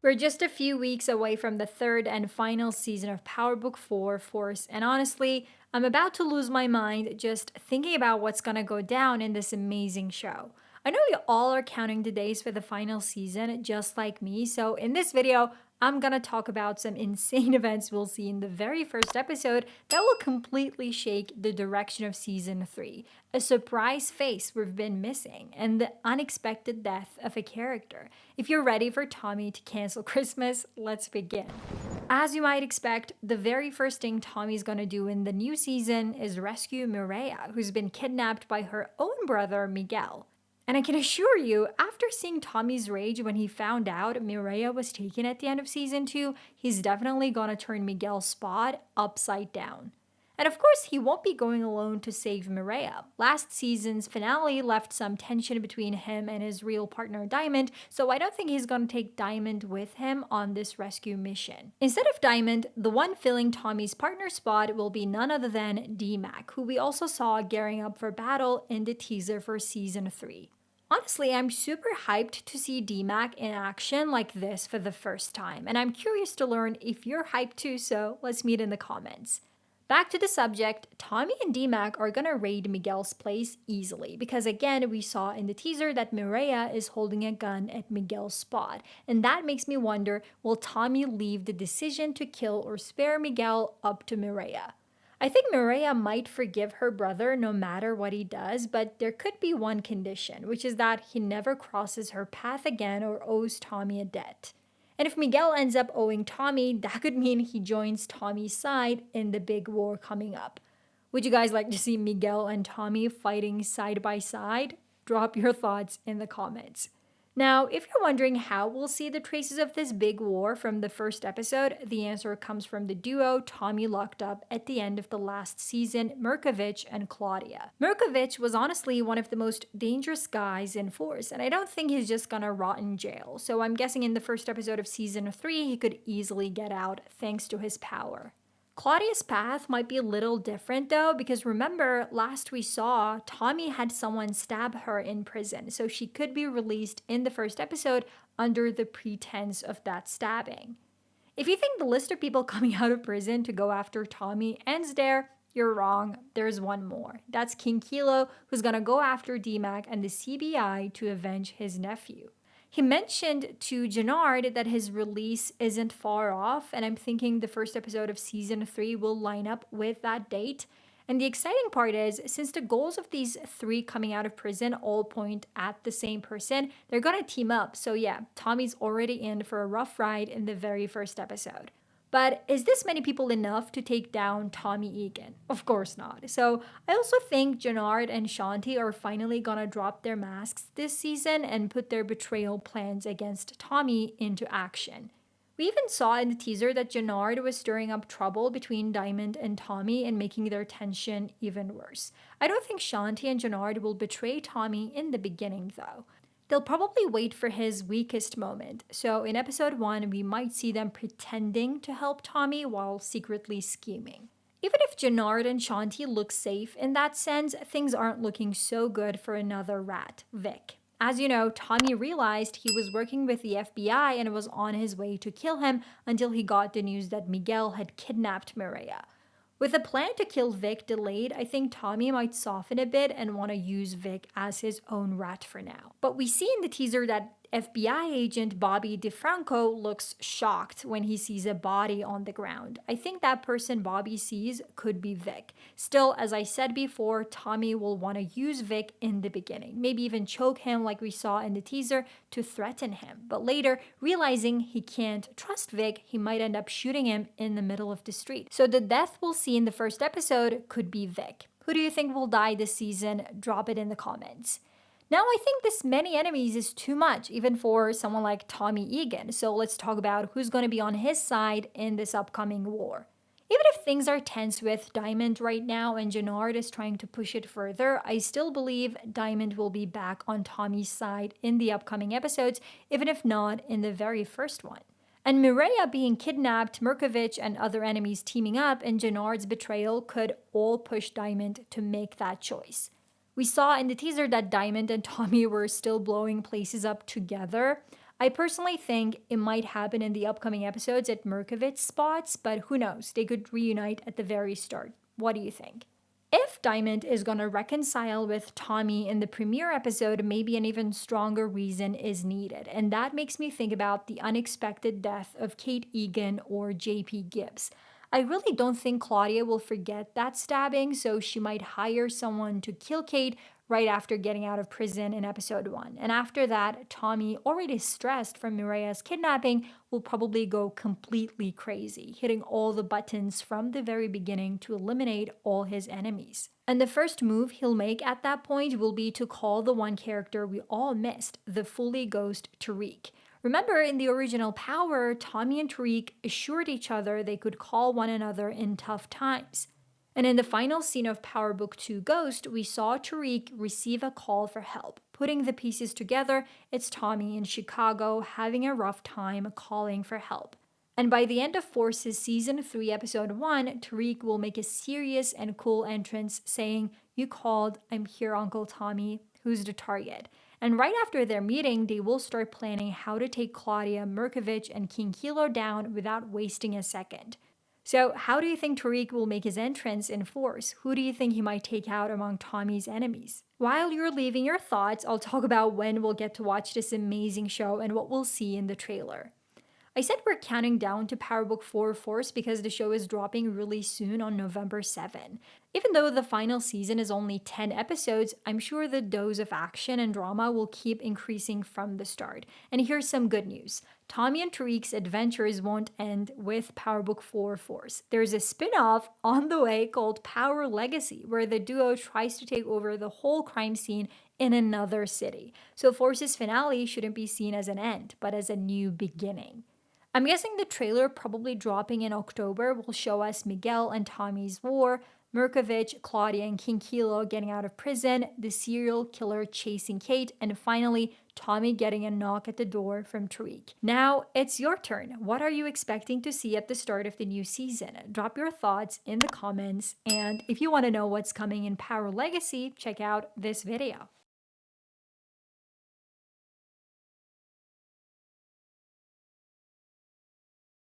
We're just a few weeks away from the third and final season of Power Book 4 Force, and honestly, I'm about to lose my mind just thinking about what's gonna go down in this amazing show. I know you all are counting the days for the final season, just like me, so in this video, I'm gonna talk about some insane events we'll see in the very first episode that will completely shake the direction of season 3. A surprise face we've been missing, and the unexpected death of a character. If you're ready for Tommy to cancel Christmas, let's begin. As you might expect, the very first thing Tommy's gonna do in the new season is rescue Mireia, who's been kidnapped by her own brother Miguel. And I can assure you, after seeing Tommy's rage when he found out Mireia was taken at the end of season 2, he's definitely gonna turn Miguel's spot upside down. And of course, he won't be going alone to save Mireia. Last season's finale left some tension between him and his real partner Diamond, so I don't think he's gonna take Diamond with him on this rescue mission. Instead of Diamond, the one filling Tommy's partner spot will be none other than D-Mac, who we also saw gearing up for battle in the teaser for season 3. Honestly, I'm super hyped to see D-Mac in action like this for the first time, and I'm curious to learn if you're hyped too, so let's meet in the comments. Back to the subject, Tommy and D-Mac are gonna raid Miguel's place easily because again, we saw in the teaser that Mireia is holding a gun at Miguel's spot, and that makes me wonder, will Tommy leave the decision to kill or spare Miguel up to Mireia? I think Mireia might forgive her brother no matter what he does, but there could be one condition, which is that he never crosses her path again or owes Tommy a debt. And if Miguel ends up owing Tommy, that could mean he joins Tommy's side in the big war coming up. Would you guys like to see Miguel and Tommy fighting side by side? Drop your thoughts in the comments. Now, if you're wondering how we'll see the traces of this big war from the first episode, the answer comes from the duo Tommy locked up at the end of the last season, Mirkovich and Claudia. Mirkovich was honestly one of the most dangerous guys in Force, and I don't think he's just gonna rot in jail, so I'm guessing in the first episode of season 3 he could easily get out thanks to his power. Claudia's path might be a little different though, because remember, last we saw, Tommy had someone stab her in prison, so she could be released in the first episode under the pretense of that stabbing. If you think the list of people coming out of prison to go after Tommy ends there, you're wrong. There's one more. That's King Kilo, who's gonna go after D-Mac and the CBI to avenge his nephew. He mentioned to Gennard that his release isn't far off, and I'm thinking the first episode of season 3 will line up with that date. And the exciting part is, since the goals of these 3 coming out of prison all point at the same person, they're gonna team up. So yeah, Tommy's already in for a rough ride in the very first episode. But is this many people enough to take down Tommy Egan? Of course not. So I also think Gennard and Shanti are finally gonna drop their masks this season and put their betrayal plans against Tommy into action. We even saw in the teaser that Gennard was stirring up trouble between Diamond and Tommy and making their tension even worse. I don't think Shanti and Gennard will betray Tommy in the beginning though. They'll probably wait for his weakest moment, so in episode 1 we might see them pretending to help Tommy while secretly scheming. Even if Gennard and Shanti look safe in that sense, things aren't looking so good for another rat, Vic. As you know, Tommy realized he was working with the FBI and was on his way to kill him until he got the news that Miguel had kidnapped Mireia. With the plan to kill Vic delayed, I think Tommy might soften a bit and want to use Vic as his own rat for now. But we see in the teaser that FBI agent Bobby DeFranco looks shocked when he sees a body on the ground. I think that person Bobby sees could be Vic. Still, as I said before, Tommy will want to use Vic in the beginning, maybe even choke him like we saw in the teaser to threaten him. But later, realizing he can't trust Vic, he might end up shooting him in the middle of the street. So the death we'll see in the first episode could be Vic. Who do you think will die this season? Drop it in the comments. Now, I think this many enemies is too much, even for someone like Tommy Egan, so let's talk about who's going to be on his side in this upcoming war. Even if things are tense with Diamond right now and Gennard is trying to push it further, I still believe Diamond will be back on Tommy's side in the upcoming episodes, even if not in the very first one. And Mireia being kidnapped, Mirkovich and other enemies teaming up, and Gennard's betrayal could all push Diamond to make that choice. We saw in the teaser that Diamond and Tommy were still blowing places up together. I personally think it might happen in the upcoming episodes at Merkovit's spots, but who knows? They could reunite at the very start. What do you think? If Diamond is going to reconcile with Tommy in the premiere episode, maybe an even stronger reason is needed. And that makes me think about the unexpected death of Kate Egan or JP Gibbs. I really don't think Claudia will forget that stabbing, so she might hire someone to kill Kate right after getting out of prison in episode 1. And after that, Tommy, already stressed from Mireya's kidnapping, will probably go completely crazy, hitting all the buttons from the very beginning to eliminate all his enemies. And the first move he'll make at that point will be to call the one character we all missed, the fully ghost Tariq. Remember, in the original Power, Tommy and Tariq assured each other they could call one another in tough times. And in the final scene of Power Book 2 Ghost, we saw Tariq receive a call for help. Putting the pieces together, it's Tommy in Chicago having a rough time calling for help. And by the end of Force's Season 3, Episode 1, Tariq will make a serious and cool entrance saying, "You called, I'm here, Uncle Tommy. Who's the target?" And right after their meeting, they will start planning how to take Claudia, Merkovich, and King Kilo down without wasting a second. So, how do you think Tariq will make his entrance in Force? Who do you think he might take out among Tommy's enemies? While you're leaving your thoughts, I'll talk about when we'll get to watch this amazing show and what we'll see in the trailer. I said we're counting down to Power Book 4 Force because the show is dropping really soon on November 7. Even though the final season is only 10 episodes, I'm sure the dose of action and drama will keep increasing from the start. And here's some good news. Tommy and Tariq's adventures won't end with Power Book 4 Force. There's a spin-off on the way called Power Legacy, where the duo tries to take over the whole crime scene in another city. So Force's finale shouldn't be seen as an end, but as a new beginning. I'm guessing the trailer, probably dropping in October, will show us Miguel and Tommy's war, Merkovich, Claudia, and King Kilo getting out of prison, the serial killer chasing Kate, and finally, Tommy getting a knock at the door from Tariq. Now, it's your turn. What are you expecting to see at the start of the new season? Drop your thoughts in the comments, and if you want to know what's coming in Power Legacy, check out this video.